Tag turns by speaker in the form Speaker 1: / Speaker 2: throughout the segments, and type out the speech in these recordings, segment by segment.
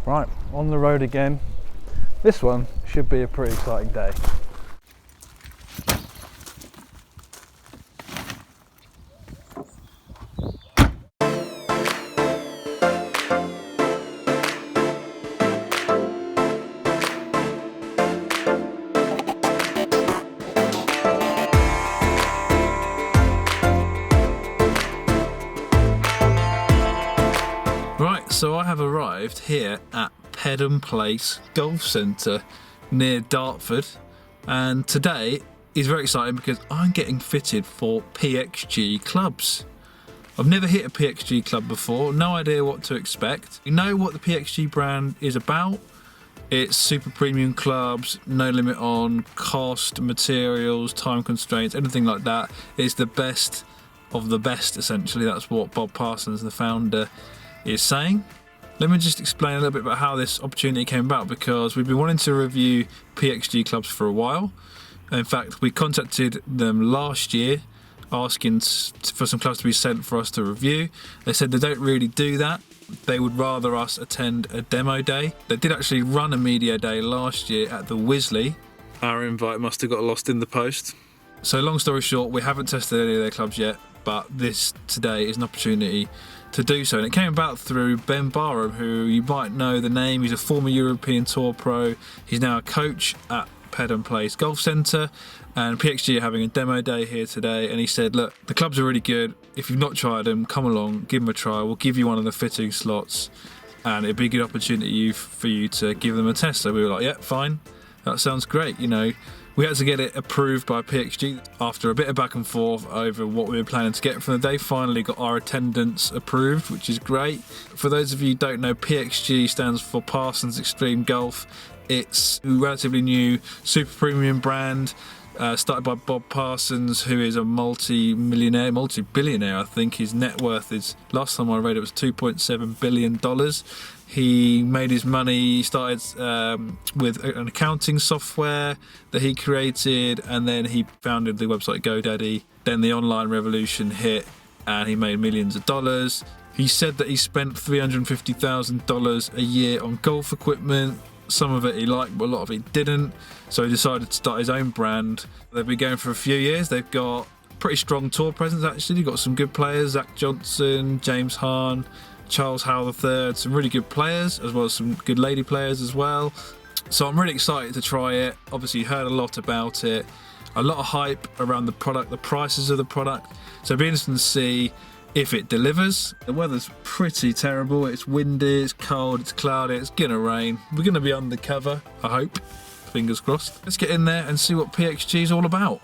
Speaker 1: Right, on the road again. This one should be a pretty exciting day.
Speaker 2: Right, so I have arrived here at Pedham Place Golf Centre near Dartford, and today is very exciting because I'm getting fitted for PXG clubs. I've never hit a PXG club before, no idea what to expect. You know what the PXG brand is about? It's super premium clubs, no limit on cost, materials, time constraints, anything like that. It's the best of the best, essentially. That's what Bob Parsons, the founder, is saying. Let me just explain a little bit about how this opportunity came about, because we've been wanting to review PXG clubs for a while. In fact, we contacted them last year asking for some clubs to be sent for us to review. They said they don't really do that. They would rather us attend a demo day. They did actually run a media day last year at the Wisley. Our invite must have got lost in the post. So long story short, we haven't tested any of their clubs yet, but this today is an opportunity to do so. And it came about through Ben Barham, who you might know the name. He's a former European Tour pro. He's now a coach at Pedham Place Golf Centre, and PXG are having a demo day here today, and he said, look, the clubs are really good. If you've not tried them, come along, give them a try. We'll give you one of the fitting slots, and it'd be a good opportunity for you to give them a test. So we were like, yeah, fine, that sounds great. You know, we had to get it approved by PXG after a bit of back and forth over what we were planning to get from the day. Finally got our attendance approved, which is great. For those of you who don't know, PXG stands for Parsons Extreme Golf. It's a relatively new super premium brand, started by Bob Parsons, who is a multi-billionaire, I think. His net worth is, last time I read it, was $2.7 billion. He made his money, he started with an accounting software that he created, and then he founded the website GoDaddy. Then the online revolution hit and he made millions of dollars. He said that he spent $350,000 a year on golf equipment. Some of it he liked, but a lot of it he didn't. So he decided to start his own brand. They've been going for a few years. They've got a pretty strong tour presence, actually. They've got some good players, Zach Johnson, James Hahn, Charles Howell III, some really good players, as well as some good lady players as well. So I'm really excited to try it. Obviously, heard a lot about it. A lot of hype around the product, the prices of the product. So it'll be interesting to see if it delivers. The weather's pretty terrible. It's windy, it's cold, it's cloudy, it's gonna rain. We're gonna be undercover, I hope. Fingers crossed. Let's get in there and see what PXG is all about.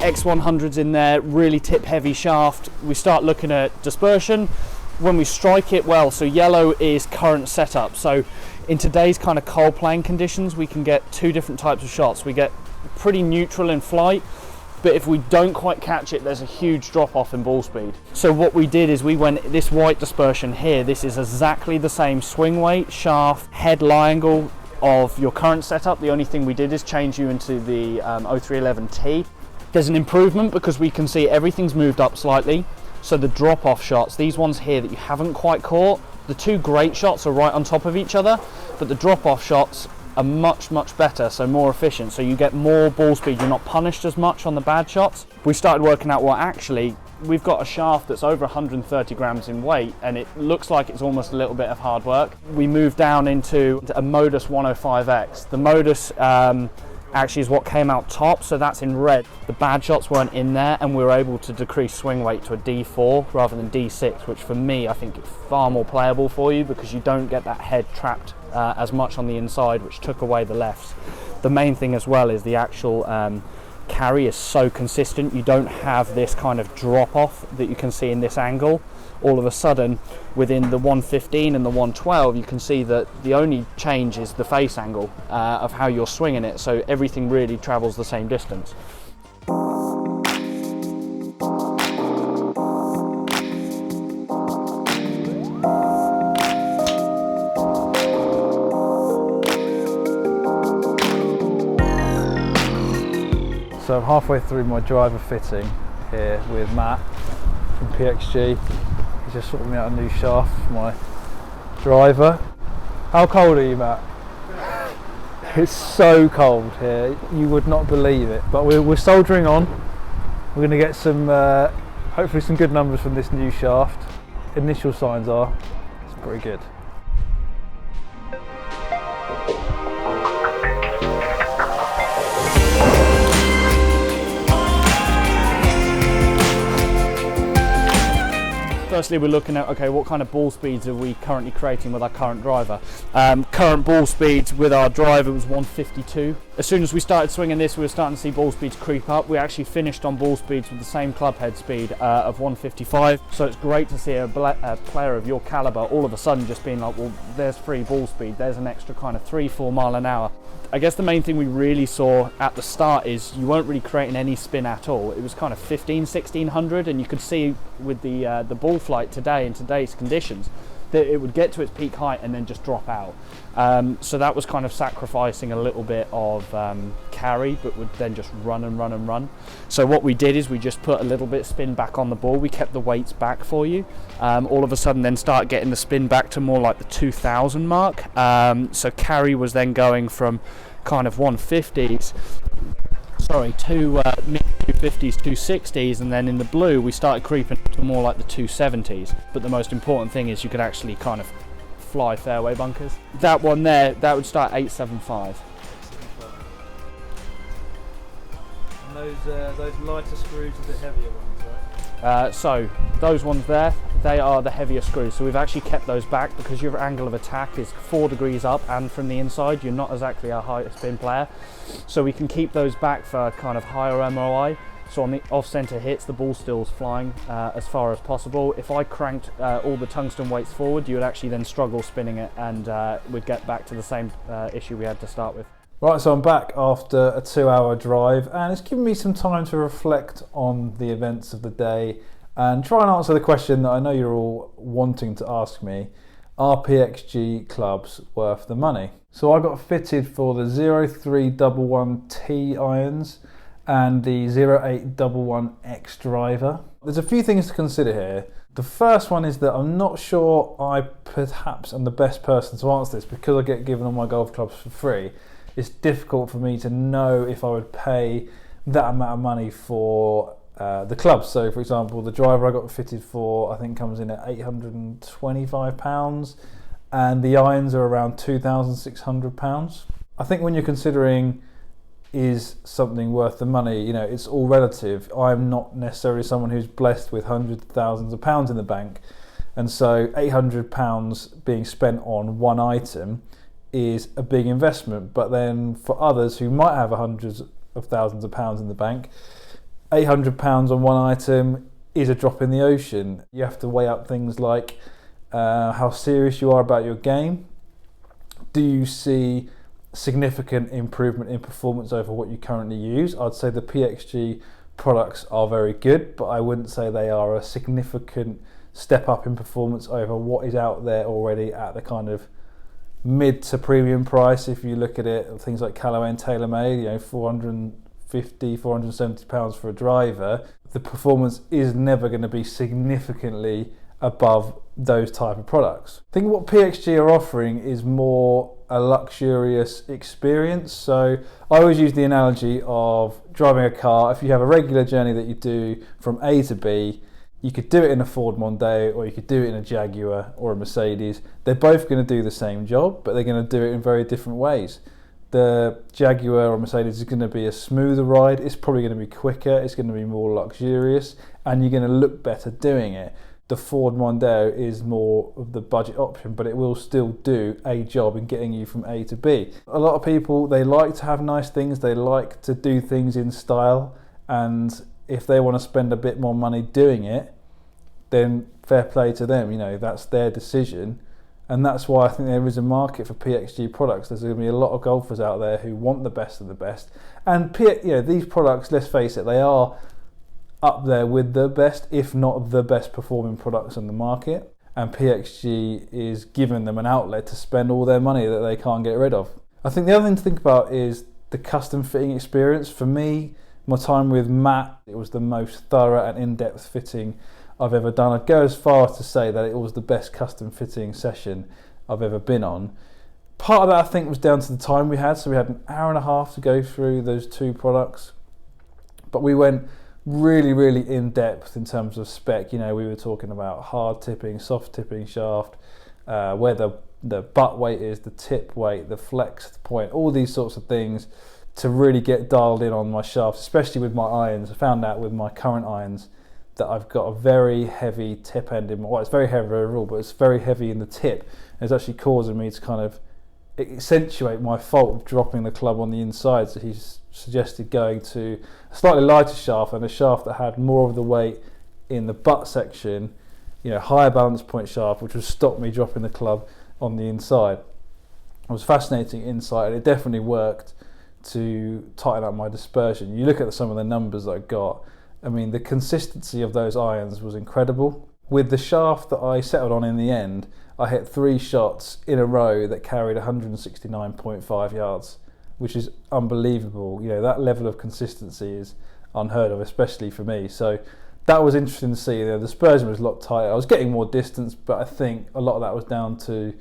Speaker 3: X100's in there, really tip heavy shaft. We start looking at dispersion when we strike it well. So yellow is current setup. So in today's kind of cold playing conditions, we can get two different types of shots. We get pretty neutral in flight, but if we don't quite catch it, there's a huge drop off in ball speed. So what we did is we went this white dispersion here. This is exactly the same swing weight, shaft, head lie angle of your current setup. The only thing we did is change you into the 0311T. There's an improvement because we can see everything's moved up slightly. So the drop-off shots, these ones here that you haven't quite caught, the two great shots are right on top of each other, but the drop-off shots are much, much better, so more efficient. So you get more ball speed, you're not punished as much on the bad shots. We started working out, well, actually, we've got a shaft that's over 130 grams in weight, and it looks like it's almost a little bit of hard work. We moved down into a Modus 105X. The Modus actually is what came out top, so that's in red. The bad shots weren't in there, and we were able to decrease swing weight to a D4 rather than D6, which for me, I think is far more playable for you because you don't get that head trapped as much on the inside, which took away the lefts. The main thing as well is the actual carry is so consistent. You don't have this kind of drop off that you can see in this angle. All of a sudden, within the 115 and the 112, you can see that the only change is the face angle of how you're swinging it, so everything really travels the same distance.
Speaker 1: So I'm halfway through my driver fitting here with Matt from PXG. He's just sorting me out a new shaft for my driver. How cold are you, Matt? It's so cold here, you would not believe it. But we're soldering on. We're going to get some, hopefully some good numbers from this new shaft. Initial signs are, it's pretty good.
Speaker 3: Firstly, we're looking at, okay, what kind of ball speeds are we currently creating with our current driver? Current ball speeds with our driver was 152. As soon as we started swinging this, we were starting to see ball speeds creep up. We actually finished on ball speeds with the same club head speed of 155. So it's great to see a player of your caliber all of a sudden just being like, well, there's free ball speed. There's an extra kind of 3-4 mile an hour. I guess the main thing we really saw at the start is you weren't really creating any spin at all. It was kind of 1600, and you could see with the ball flight today in today's conditions that it would get to its peak height and then just drop out. So that was kind of sacrificing a little bit of carry, but would then just run and run and run. So what we did is we just put a little bit of spin back on the ball. We kept the weights back for you. All of a sudden then start getting the spin back to more like the 2000 mark. So carry was then going from kind of 150s to mid 250s, 260s, and then in the blue we started creeping to more like the 270s. But the most important thing is you could actually kind of fly fairway bunkers. That one there, that would start 875.
Speaker 1: And those lighter screws are the heavier ones, right?
Speaker 3: So those ones there, they are the heavier screws. So we've actually kept those back because your angle of attack is 4 degrees up, and from the inside you're not exactly a high spin player. So we can keep those back for kind of higher MOI. So on the off-center hits, the ball still's flying as far as possible. If I cranked all the tungsten weights forward, you would actually then struggle spinning it, and we'd get back to the same issue we had to start with.
Speaker 1: Right, so I'm back after a 2-hour drive, and it's given me some time to reflect on the events of the day and try and answer the question that I know you're all wanting to ask me. Are PXG clubs worth the money? So I got fitted for the 0311T irons and the 0811X driver. There's a few things to consider here. The first one is that I'm not sure I perhaps am the best person to answer this because I get given all my golf clubs for free. It's difficult for me to know if I would pay that amount of money for the clubs. So for example, the driver I got fitted for I think comes in at £825 and the irons are around £2,600. I think when you're considering is something worth the money, you know, it's all relative. I'm not necessarily someone who's blessed with hundreds of thousands of pounds in the bank, and so £800 being spent on one item is a big investment. But then for others who might have hundreds of thousands of pounds in the bank, £800 on one item is a drop in the ocean. You have to weigh up things like how serious you are about your game. Do you see significant improvement in performance over what you currently use? I'd say the PXG products are very good, but I wouldn't say they are a significant step up in performance over what is out there already at the kind of mid to premium price. If you look at it, things like Callaway and TaylorMade, you know, £450, £470 for a driver, the performance is never going to be significantly above those type of products. I think what PXG are offering is more a luxurious experience. So I always use the analogy of driving a car. If you have a regular journey that you do from A to B, you could do it in a Ford Mondeo or you could do it in a Jaguar or a Mercedes. They're both going to do the same job, but they're going to do it in very different ways. The Jaguar or Mercedes is going to be a smoother ride, it's probably going to be quicker, it's going to be more luxurious, and you're going to look better doing it. The Ford Mondeo is more of the budget option, but it will still do a job in getting you from A to B. A lot of people, they like to have nice things, they like to do things in style, and if they want to spend a bit more money doing it, then fair play to them, that's their decision. And that's why I think there is a market for PXG products. There's going to be a lot of golfers out there who want the best of the best. And these products, let's face it, they are up there with the best, if not the best performing products on the market. And PXG is giving them an outlet to spend all their money that they can't get rid of. I think the other thing to think about is the custom fitting experience. For me, my time with Matt, it was the most thorough and in-depth fitting I've ever done. I'd go as far as to say that it was the best custom fitting session I've ever been on. Part of that I think was down to the time we had, so we had an hour and a half to go through those two products, but we went really, really in depth in terms of spec. We were talking about hard tipping, soft tipping shaft, where the butt weight is, the tip weight, the flex point, all these sorts of things to really get dialed in on my shafts, especially with my irons. I found out with my current irons that I've got a very heavy tip end in my, it's very heavy overall, but it's very heavy in the tip. And it's actually causing me to kind of accentuate my fault of dropping the club on the inside. So he's suggested going to a slightly lighter shaft and a shaft that had more of the weight in the butt section, higher balance point shaft, which would stop me dropping the club on the inside. It was fascinating insight, and it definitely worked to tighten up my dispersion. You look at some of the numbers that I got, I mean, the consistency of those irons was incredible. With the shaft that I settled on in the end, I hit 3 shots in a row that carried 169.5 yards, which is unbelievable. That level of consistency is unheard of, especially for me. So that was interesting to see. The dispersion was a lot tighter. I was getting more distance, but I think a lot of that was down to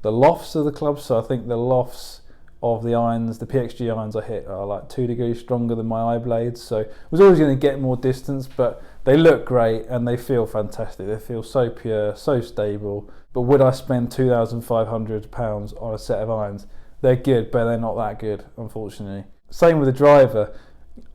Speaker 1: the lofts of the club. So I think the lofts of the irons, the PXG irons I hit, are like 2 degrees stronger than my eye blades. So I was always going to get more distance, but they look great and they feel fantastic. They feel so pure, so stable. But would I spend £2,500 on a set of irons? They're good, but they're not that good, unfortunately. Same with the driver.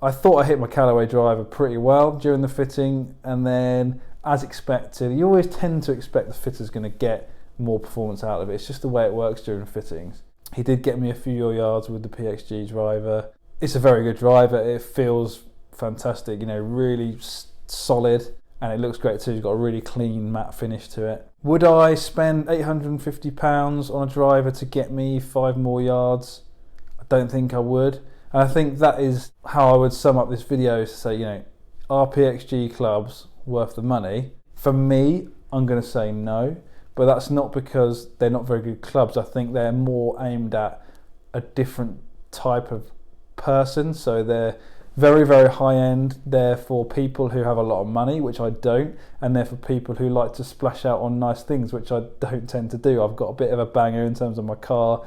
Speaker 1: I thought I hit my Callaway driver pretty well during the fitting, and then as expected, you always tend to expect the fitter's going to get more performance out of it. It's just the way it works during fittings. He did get me a few more yards with the PXG driver. It's a very good driver. It feels fantastic, really solid, and it looks great too. It's got a really clean matte finish to it. Would I spend £850 on a driver to get me 5 more yards? I don't think I would. And I think that is how I would sum up this video, is to say, are PXG clubs worth the money? For me, I'm going to say no. But that's not because they're not very good clubs. I think they're more aimed at a different type of person. So they're very, very high end. They're for people who have a lot of money, which I don't. And they're for people who like to splash out on nice things, which I don't tend to do. I've got a bit of a banger in terms of my car.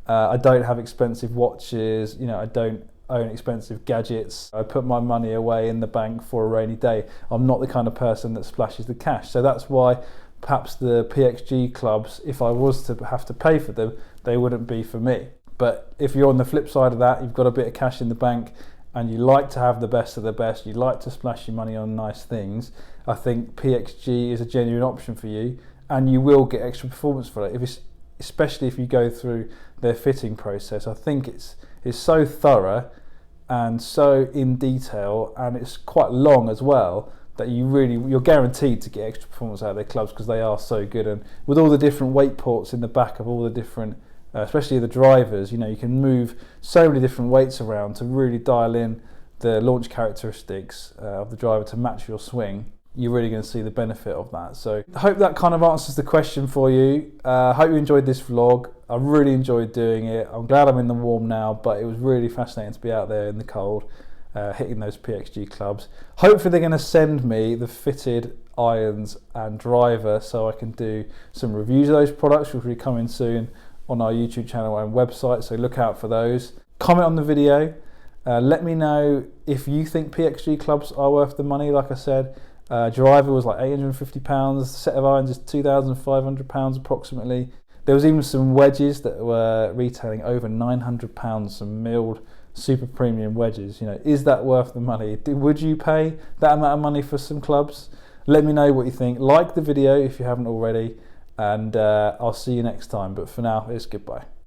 Speaker 1: I don't have expensive watches. I don't own expensive gadgets. I put my money away in the bank for a rainy day. I'm not the kind of person that splashes the cash. So that's why perhaps the PXG clubs, if I was to have to pay for them, they wouldn't be for me. But if you're on the flip side of that, you've got a bit of cash in the bank and you like to have the best of the best, you like to splash your money on nice things, I think PXG is a genuine option for you, and you will get extra performance for it, especially if you go through their fitting process. I think it's so thorough and so in detail, and it's quite long as well, that you're guaranteed to get extra performance out of their clubs because they are so good. And with all the different weight ports in the back of all the different, especially the drivers, you can move so many different weights around to really dial in the launch characteristics of the driver to match your swing. You're really going to see the benefit of that. So I hope that kind of answers the question for you. I hope you enjoyed this vlog. I really enjoyed doing it. I'm glad I'm in the warm now, but it was really fascinating to be out there in the cold, hitting those PXG clubs. Hopefully they're going to send me the fitted irons and driver so I can do some reviews of those products, which will be coming soon on our YouTube channel and website, so look out for those. Comment on the video. Let me know if you think PXG clubs are worth the money. Like I said, driver was like £850, the set of irons is £2,500 approximately. There was even some wedges that were retailing over £900, some milled super premium wedges. Is that worth the money? Would you pay that amount of money for some clubs? Let me know what you think. Like the video if you haven't already, and I'll see you next time. But for now, it's goodbye.